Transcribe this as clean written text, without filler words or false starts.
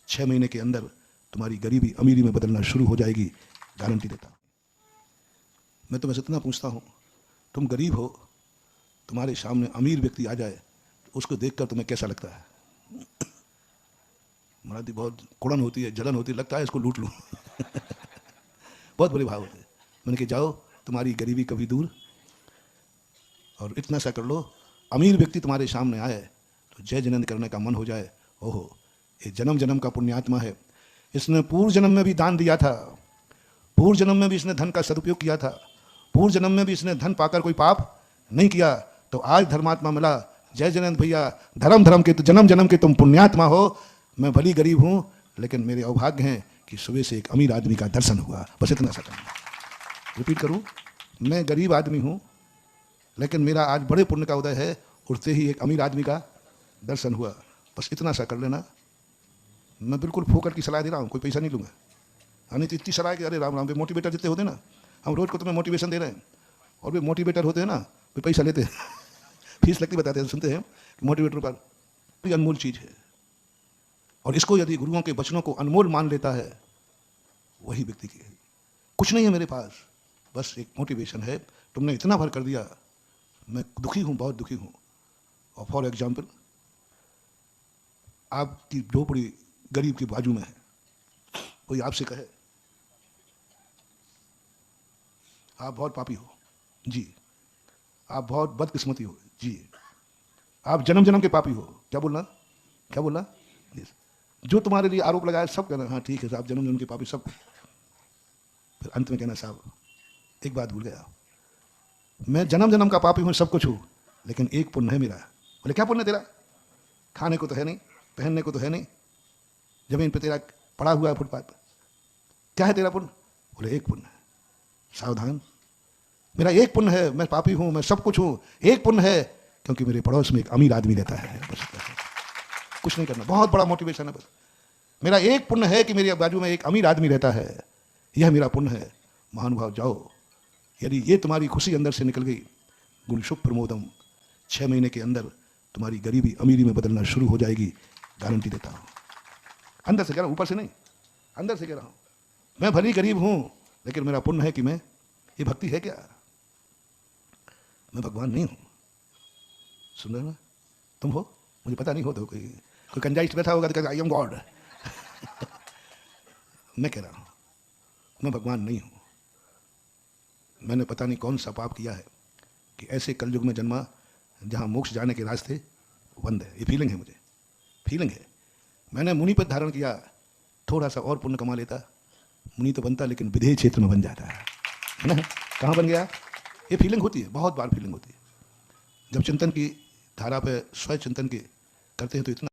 6 महीने के अंदर तुम्हारी गरीबी अमीरी में बदलना शुरू हो जाएगी, गारंटी देता हूँ। मैं तुम्हें इतना पूछता हूँ, तुम गरीब हो, तुम्हारे सामने अमीर व्यक्ति आ जाए तो उसको देखकर तुम्हें कैसा लगता है? हमारी बहुत कुड़न होती है, जलन होती है, लगता है इसको लूट लूँ। बहुत बड़े भाव होते हैं। मैंने कहा जाओ, तुम्हारी गरीबी कभी दूर, और इतना सा कर लो, अमीर व्यक्ति तुम्हारे सामने आए तो जय जिनेंद्र करने का मन हो जाए। ओहो, ये जन्म जन्म का पुण्यात्मा है, इसने पूर्व जन्म में भी दान दिया था, पूर्व जन्म में भी इसने धन का सदुपयोग किया था, पूर्व जन्म में भी इसने धन पाकर कोई पाप नहीं किया, तो आज धर्मात्मा मिला। जय जिनेंद्र भैया, धर्म धर्म के तो जन्म जन्म के तुम पुण्यात्मा हो। मैं भली गरीब हूँ, लेकिन मेरे अभाग्य हैं कि सुबह से एक अमीर आदमी का दर्शन हुआ। बस इतना सा करना। रिपीट करूँ, मैं गरीब आदमी हूँ, लेकिन मेरा आज बड़े पुण्य का उदय है, उठते ही एक अमीर आदमी का दर्शन हुआ। बस इतना सा कर लेना। मैं बिल्कुल फोकट की सलाह दे रहा हूँ, कोई पैसा नहीं लूँगा। नहीं तो इतनी सलाह कि अरे राम राम, वे मोटिवेटर जितने होते हैं ना, हम रोज़ को तुम्हें मोटिवेशन दे रहे हैं, और वे मोटिवेटर होते हैं ना, वे पैसा लेते हैं। फीस लगती बताते हैं, सुनते हैं कि मोटिवेटर पर कोई अनमोल चीज़ है, और इसको यदि गुरुओं के वचनों को अनमोल मान लेता है, वही व्यक्ति की है। कुछ नहीं है मेरे पास, बस एक मोटिवेशन है। तुमने इतना भर कर दिया, मैं दुखी हूँ, बहुत दुखी हूँ। और फॉर एग्जाम्पल, आपकी झोपड़ी गरीब के बाजू में है, कोई आपसे कहे आप बहुत पापी हो जी, आप बहुत बदकिस्मती हो जी, आप जन्म जन्म के पापी हो, क्या बोलना, क्या बोलना, जो तुम्हारे लिए आरोप लगाया सब कहना हाँ ठीक है साहब, जन्म जन्म के पापी सब। फिर अंत में कहना साहब एक बात भूल गया, मैं जन्म जन्म का पापी हूँ, सब कुछ हूँ, लेकिन एक पुण्य है मेरा। बोले क्या पुण्य तेरा? खाने को तो है नहीं, पहनने को तो है नहीं, जमीन पे तेरा पड़ा हुआ है फुटपाथ पर, क्या है तेरा पुण्य? बोले एक पुण्य है। सावधान, मेरा एक पुण्य है, मैं पापी हूँ, मैं सब कुछ हूँ, एक पुण्य है क्योंकि मेरे पड़ोस में एक अमीर आदमी रहता है। बस कुछ नहीं करना, बहुत बड़ा मोटिवेशन है। बस मेरा एक पुण्य है कि मेरे बाजू में एक अमीर आदमी रहता है, यह मेरा पुण्य है। महानुभाव जाओ, यदि ये तुम्हारी खुशी अंदर से निकल गई, गुण शुभ प्रमोदम, 6 महीने के अंदर तुम्हारी गरीबी अमीरी में बदलना शुरू हो जाएगी, गारंटी देता हूँ। अंदर से कह रहा हूँ, ऊपर से नहीं, अंदर से कह रहा हूँ। मैं भली गरीब हूँ, लेकिन मेरा पुण्य है कि मैं, ये भक्ति है क्या? मैं भगवान नहीं हूँ। सुन रहे हो? तुम हो, मुझे पता नहीं हो, तो कोई कंजाइस्ट बैठा होगा तो कहता आई एम गॉड। मैं कह रहा हूँ मैं भगवान नहीं हूँ। मैंने पता नहीं कौन सा पाप किया है कि ऐसे कलयुग में जन्मा जहाँ मोक्ष जाने के रास्ते बंद है। ये फीलिंग है, मुझे फीलिंग है। मैंने मुनि पद धारण किया, थोड़ा सा और पुण्य कमा लेता, मुनि तो बनता लेकिन विधेय क्षेत्र में बन जाता है ना। कहाँ बन गया? ये फीलिंग होती है, बहुत बार फीलिंग होती है। जब चिंतन की धारा पे स्वयं चिंतन के करते हैं तो इतना